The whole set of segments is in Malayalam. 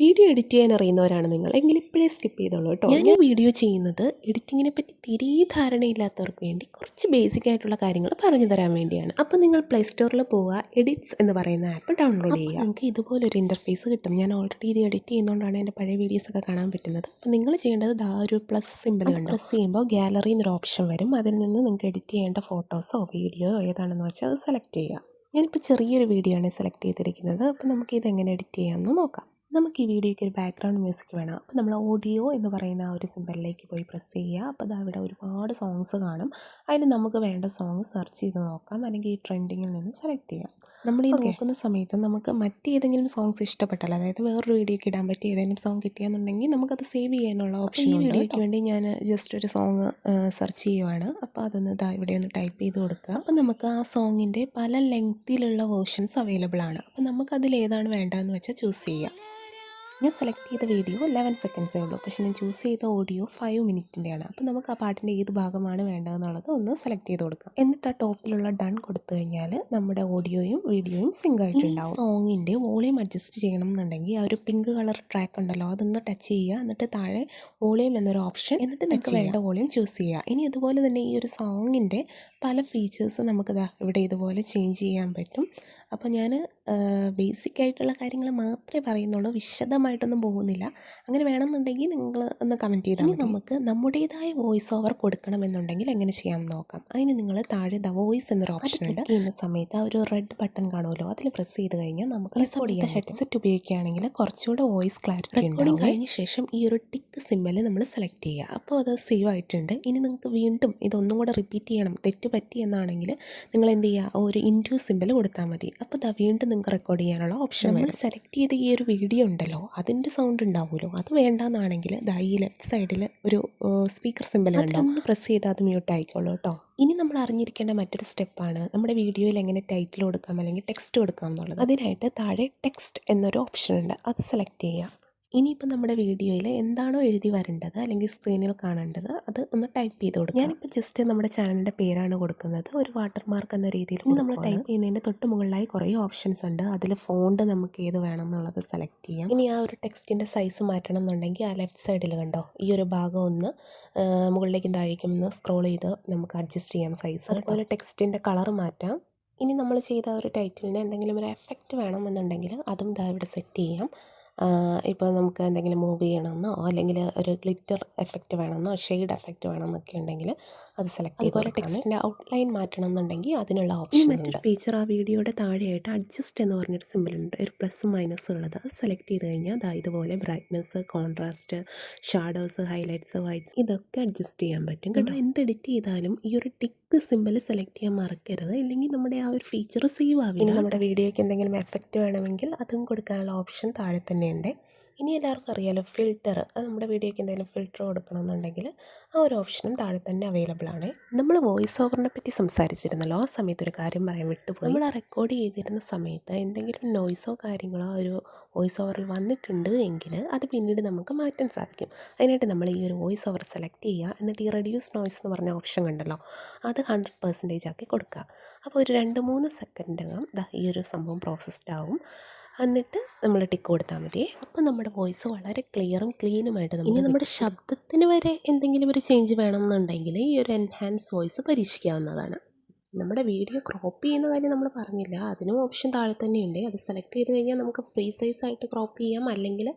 വീഡിയോ എഡിറ്റ് ചെയ്യാൻ അറിയുന്നവരാണ് നിങ്ങൾ എങ്കിൽ ഇപ്പോഴേ സ്കിപ്പ് ചെയ്തോളൂ കേട്ടോ. ഞാൻ ഈ വീഡിയോ ചെയ്യുന്നത് എഡിറ്റിങ്ങിനെ പറ്റി തീരെ ധാരണയില്ലാത്തവർക്ക് വേണ്ടി കുറച്ച് ബേസിക് ആയിട്ടുള്ള കാര്യങ്ങൾ പറഞ്ഞു തരാൻ വേണ്ടിയാണ്. അപ്പോൾ നിങ്ങൾ പ്ലേ സ്റ്റോറിൽ പോവുക, എഡിറ്റ്സ് എന്ന് പറയുന്ന ആപ്പ് ഡൗൺലോഡ് ചെയ്യുക. നിങ്ങൾക്ക് ഇതുപോലൊരു ഇൻ്റർഫേസ് കിട്ടും. ഞാൻ ഓൾറെഡി ഇത് എഡിറ്റ് ചെയ്യുന്നതുകൊണ്ടാണ് എൻ്റെ പഴയ വീഡിയോസൊക്കെ കാണാൻ പറ്റുന്നത്. അപ്പോൾ നിങ്ങൾ ചെയ്യേണ്ടത് ഒരു പ്ലസ് സിമ്പിൾ ഉണ്ട്. പ്രസ് ചെയ്യുമ്പോൾ ഗാലറി എന്നൊരു ഓപ്ഷൻ വരും. അതിൽ നിന്ന് നിങ്ങൾക്ക് എഡിറ്റ് ചെയ്യേണ്ട ഫോട്ടോസോ വീഡിയോയോ ഏതാണെന്ന് വെച്ചാൽ അത് സെലക്ട് ചെയ്യുക. ഞാനിപ്പോൾ ചെറിയൊരു വീഡിയോ ആണ് സെലക്ട് ചെയ്തിരിക്കുന്നത്. അപ്പോൾ നമുക്കിത് എങ്ങനെ എഡിറ്റ് ചെയ്യാമെന്ന് നോക്കാം. നമുക്ക് ഈ വീഡിയോയ്ക്ക് ഒരു ബാക്ക്ഗ്രൗണ്ട് മ്യൂസിക് വേണം. അപ്പോൾ നമ്മൾ ഓഡിയോ എന്ന് പറയുന്ന ആ ഒരു സിമ്പലിലേക്ക് പോയി പ്രസ് ചെയ്യുക. അപ്പോൾ അത് അവിടെ ഒരുപാട് സോങ്സ് കാണും. അതിൽ നമുക്ക് വേണ്ട സോങ് സെർച്ച് ചെയ്ത് നോക്കാം, അല്ലെങ്കിൽ ഈ ട്രെൻഡിങ്ങിൽ നിന്ന് സെലക്ട് ചെയ്യാം. നമ്മൾ ഈ നോക്കുന്ന സമയത്ത് നമുക്ക് മറ്റേതെങ്കിലും സോങ്സ് ഇഷ്ടപ്പെട്ടാൽ, അതായത് വേറൊരു വീഡിയോയ്ക്ക് ഇടാൻ പറ്റിയ ഏതെങ്കിലും സോങ് കിട്ടിയെന്നുണ്ടെങ്കിൽ നമുക്കത് സേവ് ചെയ്യാനുള്ള ഓപ്ഷൻ ഉണ്ട്. ഈ വീഡിയോയ്ക്ക് വേണ്ടി ഞാൻ ജസ്റ്റ് ഒരു സോങ് സെർച്ച് ചെയ്യുവാണ്. അപ്പോൾ അതൊന്ന് ഇവിടെ ഒന്ന് ടൈപ്പ് ചെയ്ത് കൊടുക്കുക. അപ്പോൾ നമുക്ക് ആ സോങ്ങിൻ്റെ പല ലെങ്തിലുള്ള വേർഷൻസ് അവൈലബിൾ ആണ്. അപ്പോൾ നമുക്കതിൽ ഏതാണ് വേണ്ടതെന്ന് വെച്ചാൽ ചൂസ് ചെയ്യാം. ഞാൻ സെലക്ട് ചെയ്ത വീഡിയോ 11 സെക്കൻഡ്സേ ഉള്ളൂ, പക്ഷേ ഞാൻ ചൂസ് ചെയ്ത ഓഡിയോ 5 മിനിറ്റിൻ്റെയാണ്. അപ്പോൾ നമുക്ക് ആ പാട്ടിൻ്റെ ഏത് ഭാഗമാണ് വേണ്ടതെന്നുള്ളത് ഒന്ന് സെലക്ട് ചെയ്ത് കൊടുക്കാം. എന്നിട്ട് ആ ടോപ്പിലുള്ള ഡൺ കൊടുത്തു കഴിഞ്ഞാൽ നമ്മുടെ ഓഡിയോയും വീഡിയോയും സിങ്ക് ആയിട്ടുണ്ടാവും. സോങ്ങിൻ്റെ വോളിയം അഡ്ജസ്റ്റ് ചെയ്യണം എന്നുണ്ടെങ്കിൽ ആ ഒരു പിങ്ക് കളർ ട്രാക്ക് ഉണ്ടല്ലോ, അതൊന്ന് ടച്ച് ചെയ്യുക. എന്നിട്ട് താഴെ വോളിയം എന്നൊരു ഓപ്ഷൻ, എന്നിട്ട് നിങ്ങൾക്ക് വേണ്ട വോളിയം ചൂസ് ചെയ്യുക. ഇനി അതുപോലെ തന്നെ ഈ ഒരു സോങ്ങിൻ്റെ പല ഫീച്ചേഴ്സ് നമുക്ക് ഇവിടെ ഇതുപോലെ ചേഞ്ച് ചെയ്യാൻ പറ്റും. അപ്പോൾ ഞാൻ ബേസിക് ആയിട്ടുള്ള കാര്യങ്ങൾ മാത്രമേ പറയുന്നുള്ളൂ, വിശദമായിട്ടൊന്നും പോകുന്നില്ല. അങ്ങനെ വേണമെന്നുണ്ടെങ്കിൽ നിങ്ങൾ ഒന്ന് കമൻറ്റ് ചെയ്താൽ മതി. നമുക്ക് നമ്മുടേതായ വോയിസ് ഓവർ കൊടുക്കണമെന്നുണ്ടെങ്കിൽ എങ്ങനെ ചെയ്യാമെന്ന് നോക്കാം. അതിന് നിങ്ങൾ താഴെ വോയിസ് എന്നൊരു ഓപ്ഷൻ ഉണ്ട്. ചെയ്യുന്ന സമയത്ത് ആ ഒരു റെഡ് ബട്ടൺ കാണുമല്ലോ, അതിൽ പ്രസ് ചെയ്ത് കഴിഞ്ഞാൽ നമുക്ക് റെക്കോർഡ് ചെയ്യാം. ഹെഡ്സെറ്റ് ഉപയോഗിക്കുകയാണെങ്കിൽ കുറച്ചുകൂടെ വോയിസ് ക്ലാരിറ്റി റെക്കോർഡിംഗ് കഴിഞ്ഞ ശേഷം ഈ ഒരു ടിക്ക് സിമ്പൽ നമ്മൾ സെലക്ട് ചെയ്യുക. അപ്പോൾ അത് സേവ് ആയിട്ടുണ്ട്. ഇനി നിങ്ങൾക്ക് വീണ്ടും ഇതൊന്നും കൂടെ റിപ്പീറ്റ് ചെയ്യണം, തെറ്റ് പറ്റി എന്നാണെങ്കിൽ നിങ്ങൾ എന്ത് ചെയ്യുക, ഒരു ഇൻറ്റു സിമ്പൽ കൊടുത്താൽ മതി. അപ്പോൾ വീണ്ടും നിങ്ങൾക്ക് റെക്കോർഡ് ചെയ്യാനുള്ള ഓപ്ഷൻ. നമ്മൾ സെലക്ട് ചെയ്ത ഈ ഒരു വീഡിയോ ഉണ്ടല്ലോ, അതിൻ്റെ സൗണ്ട് ഉണ്ടാവുമല്ലോ, അത് വേണ്ടാന്നാണെങ്കിൽ ഈ ലെഫ്റ്റ് സൈഡിൽ ഒരു സ്പീക്കർ സിമ്പൽ ഉണ്ടാവും, പ്രസ് ചെയ്താൽ അത് മ്യൂട്ട് ആയിക്കോളൂ കേട്ടോ. ഇനി നമ്മൾ അറിഞ്ഞിരിക്കേണ്ട മറ്റൊരു സ്റ്റെപ്പാണ് നമ്മുടെ വീഡിയോയിൽ എങ്ങനെ ടൈറ്റിൽ കൊടുക്കാം അല്ലെങ്കിൽ ടെക്സ്റ്റ് കൊടുക്കാം എന്നുള്ളത്. അതിനായിട്ട് താഴെ ടെക്സ്റ്റ് എന്നൊരു ഓപ്ഷൻ ഉണ്ട്, അത് സെലക്ട് ചെയ്യുക. ഇനിയിപ്പോൾ നമ്മുടെ വീഡിയോയിൽ എന്താണോ എഴുതി വരേണ്ടത് അല്ലെങ്കിൽ സ്ക്രീനിൽ കാണേണ്ടത് അത് ഒന്ന് ടൈപ്പ് ചെയ്ത് കൊടുക്കുക. ഞാനിപ്പോൾ ജസ്റ്റ് നമ്മുടെ ചാനലിൻ്റെ പേരാണ് കൊടുക്കുന്നത്, ഒരു വാട്ടർമാർക്ക് എന്ന രീതിയിൽ. നമ്മൾ ടൈപ്പ് ചെയ്യുന്നതിൻ്റെ തൊട്ട് മുകളിലായി കുറേ ഓപ്ഷൻസ് ഉണ്ട്. അതിൽ ഫോണ്ട് നമുക്ക് ഏത് വേണം എന്നുള്ളത് സെലക്ട് ചെയ്യാം. ഇനി ആ ഒരു ടെക്സ്റ്റിൻ്റെ സൈസ് മാറ്റണം എന്നുണ്ടെങ്കിൽ ആ ലെഫ്റ്റ് സൈഡിൽ കണ്ടോ, ഈ ഒരു ഭാഗം ഒന്ന് മുകളിലേക്കും താഴേക്കും ഒന്ന് സ്ക്രോൾ ചെയ്ത് നമുക്ക് അഡ്ജസ്റ്റ് ചെയ്യാം സൈസ്. അതുപോലെ ടെക്സ്റ്റിൻ്റെ കളർ മാറ്റാം. ഇനി നമ്മൾ ചെയ്ത ഒരു ടൈറ്റിലിന് എന്തെങ്കിലും ഒരു എഫക്റ്റ് വേണമെന്നുണ്ടെങ്കിൽ അതും ഇവിടെ സെറ്റ് ചെയ്യാം. ഇപ്പോൾ നമുക്ക് എന്തെങ്കിലും മൂവ് ചെയ്യണമെന്നോ അല്ലെങ്കിൽ ഒരു ഗ്ലിറ്റർ എഫക്റ്റ് വേണമെന്നോ ഷെയ്ഡ് എഫക്റ്റ് വേണമെന്നൊക്കെ ഉണ്ടെങ്കിൽ അത് സെലക്ട് ചെയ്ത്. അതുപോലെ ടെക്സ്റ്റിൻ്റെ ഔട്ട്ലൈൻ മാറ്റണം എന്നുണ്ടെങ്കിൽ അതിനുള്ള ഓപ്ഷൻ ഉണ്ട്. ഫീച്ചർ ആ വീഡിയോയുടെ താഴെയായിട്ട് അഡ്ജസ്റ്റ് എന്ന് പറഞ്ഞൊരു സിമ്പിൾ ഉണ്ട്, ഒരു പ്ലസ്സും മൈനസും ഉള്ളത്. അത് സെലക്ട് ചെയ്ത് കഴിഞ്ഞാൽ ഇതുപോലെ brightness, contrast, shadows, highlights, whites ഇതൊക്കെ അഡ്ജസ്റ്റ് ചെയ്യാൻ പറ്റും കേട്ടോ. എന്ത് എഡിറ്റ് ചെയ്താലും ഈ ഒരു ടിക്ക് സിമ്പിൾ സെലക്ട് ചെയ്യാൻ മറക്കരുത്, ഇല്ലെങ്കിൽ നമ്മുടെ ആ ഒരു ഫീച്ചർ സേവ് ആവില്ല. ഇനി നമ്മുടെ വീഡിയോയ്ക്ക് എന്തെങ്കിലും എഫക്റ്റ് വേണമെങ്കിൽ അതും കൊടുക്കാനുള്ള ഓപ്ഷൻ താഴെ തന്നെ ഉണ്ട്. ഇനി എല്ലാവർക്കും അറിയാലോ ഫിൽറ്റർ, അത് നമ്മുടെ വീഡിയോയ്ക്ക് എന്തെങ്കിലും ഫിൽറ്റർ കൊടുക്കണമെന്നുണ്ടെങ്കിൽ ആ ഒരു ഓപ്ഷനും താഴെ തന്നെ അവൈലബിൾ ആണ്. നമ്മൾ വോയിസ് ഓവറിനെ പറ്റി സംസാരിച്ചിരുന്നല്ലോ, ആ സമയത്ത് ഒരു കാര്യം പറയാൻ വിട്ടുപോയി. നമ്മൾ റെക്കോർഡ് ചെയ്തിരുന്ന സമയത്ത് എന്തെങ്കിലും നോയ്സോ കാര്യങ്ങളോ ഒരു വോയിസ് ഓവറിൽ വന്നിട്ടുണ്ട് എങ്കിൽ അത് പിന്നീട് നമുക്ക് മാറ്റാൻ സാധിക്കും. അതിനായിട്ട് നമ്മൾ ഈ ഒരു വോയിസ് ഓവർ സെലക്ട് ചെയ്യുക, എന്നിട്ട് ഈ റെഡ്യൂസ് നോയ്സ് എന്ന് പറഞ്ഞ ഓപ്ഷൻ കണ്ടല്ലോ, അത് 100% ആക്കി കൊടുക്കുക. അപ്പോൾ ഒരു 2-3 സെക്കൻഡകം ഈ ഒരു സംഭവം പ്രോസസ്ഡ് ആവും. എന്നിട്ട് നമ്മൾ ടിക്ക് കൊടുത്താൽ മതി. അപ്പോൾ നമ്മുടെ വോയിസ് വളരെ ക്ലിയറും ക്ലീനുമായിട്ട് ഇനി നമ്മുടെ ശബ്ദത്തിന് വരെ എന്തെങ്കിലും ഒരു ചേഞ്ച് വേണമെന്നുണ്ടെങ്കിൽ ഈ ഒരു എൻഹാൻസ് വോയിസ് പരീക്ഷിക്കാവുന്നതാണ്. നമ്മുടെ വീഡിയോ ക്രോപ്പ് ചെയ്യുന്ന കാര്യം നമ്മൾ പറഞ്ഞില്ല, അതിനും ഓപ്ഷൻ താഴെ തന്നെയുണ്ട്. അത് സെലക്ട് ചെയ്ത് കഴിഞ്ഞാൽ നമുക്ക് ഫ്രീ സൈസായിട്ട് ക്രോപ്പ് ചെയ്യാം, അല്ലെങ്കിൽ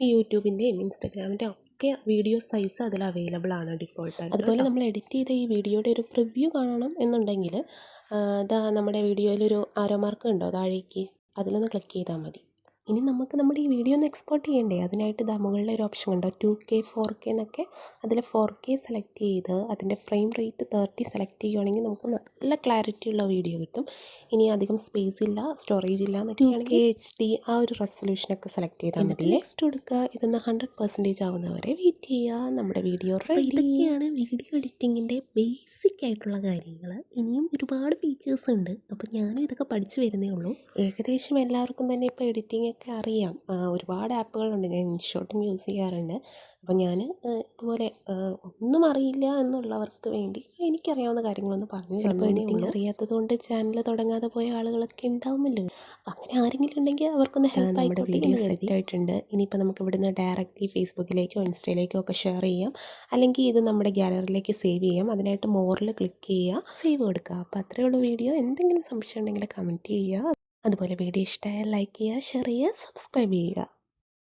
ഈ യൂട്യൂബിൻ്റെയും ഇൻസ്റ്റഗ്രാമിൻ്റെയും ഒക്കെ വീഡിയോ സൈസ് അതിൽ അവൈലബിൾ ആണ് ഡിഫോൾട്ടായിട്ട്. അതുപോലെ നമ്മൾ എഡിറ്റ് ചെയ്ത ഈ വീഡിയോയുടെ ഒരു പ്രിവ്യൂ കാണണം എന്നുണ്ടെങ്കിൽ നമ്മുടെ വീഡിയോയിലൊരു ആരോ മാർക്ക് ഉണ്ടോ താഴേക്ക്, അതിലൊന്ന് ക്ലിക്ക് ചെയ്താൽ മതി. ഇനി നമുക്ക് നമ്മുടെ ഈ വീഡിയോ ഒന്ന് എക്സ്പോർട്ട് ചെയ്യണ്ടേ, അതിനായിട്ട് മുകളിലെ ഒരു ഓപ്ഷൻ ഉണ്ടോ 2K 4K എന്നൊക്കെ, അതിൽ 4K സെലക്ട് ചെയ്ത് അതിൻ്റെ ഫ്രെയിം റേറ്റ് 30 സെലക്ട് ചെയ്യുകയാണെങ്കിൽ നമുക്ക് നല്ല ക്ലാരിറ്റി ഉള്ള വീഡിയോ കിട്ടും. ഇനി അധികം സ്പേസ് ഇല്ല, സ്റ്റോറേജ് ഇല്ല എന്നൊക്കെയാണെങ്കിൽ HD ആ ഒരു റെസൊല്യൂഷനൊക്കെ സെലക്ട് ചെയ്താൽ മതി. നെക്സ്റ്റ് കൊടുക്കുക, ഇതൊന്ന് 100% ആവുന്നവരെ വെയിറ്റ് ചെയ്യുക. നമ്മുടെ വീഡിയോ റെഡി. ഇതൊക്കെയാണ് വീഡിയോ എഡിറ്റിങ്ങിൻ്റെ ബേസിക് ആയിട്ടുള്ള കാര്യങ്ങൾ. ഇനിയും ഒരുപാട് ഫീച്ചേഴ്സ് ഉണ്ട്, അപ്പോൾ ഞാനും ഇതൊക്കെ പഠിച്ചു വരുന്നേ ഉള്ളൂ. ഏകദേശം എല്ലാവർക്കും തന്നെ ഇപ്പോൾ എഡിറ്റിംഗ് കാര്യങ്ങളൊക്കെ അറിയാം. ഒരുപാട് ആപ്പുകളുണ്ട്. ഞാൻ ഇൻഷോട്ടും യൂസ് ചെയ്യാറുണ്ട്. അപ്പോൾ ഞാൻ ഇതുപോലെ ഒന്നും അറിയില്ല എന്നുള്ളവർക്ക് വേണ്ടി എനിക്കറിയാവുന്ന കാര്യങ്ങളൊന്ന് പറഞ്ഞു തന്നേ ഉള്ളൂ. അറിയാത്തത് കൊണ്ട് ചാനൽ തുടങ്ങാതെ പോയ ആളുകളൊക്കെ ഉണ്ടാവുമല്ലോ. അപ്പോൾ അങ്ങനെ ആരെങ്കിലും ഉണ്ടെങ്കിൽ അവർക്കൊന്ന് ഹെൽപ്പ് ആയിക്കോട്ടെ. നമ്മുടെ വീഡിയോ സെറ്റ് ആയിട്ടുണ്ട്. ഇനിയിപ്പോൾ നമുക്ക് ഇവിടുന്ന് ഡയറക്റ്റ്ലി ഫേസ്ബുക്കിലേക്കോ ഇൻസ്റ്റയിലേക്കോ ഒക്കെ ഷെയർ ചെയ്യാം. അല്ലെങ്കിൽ ഇത് നമ്മുടെ ഗാലറിയിലേക്ക് സേവ് ചെയ്യാം. അതിനായിട്ട് മോറിൽ ക്ലിക്ക് ചെയ്യുക, സേവ് കൊടുക്കുക. അപ്പോൾ അത്രയേ ഉള്ളൂ വീഡിയോ. എന്തെങ്കിലും സംശയം ഉണ്ടെങ്കിൽ കമൻറ്റ് ചെയ്യുക. അതുപോലെ വീഡിയോ ഇഷ്ടമായാൽ ലൈക്ക് ചെയ്യുക, ഷെയർ ചെയ്യുക, സബ്സ്ക്രൈബ് ചെയ്യുക.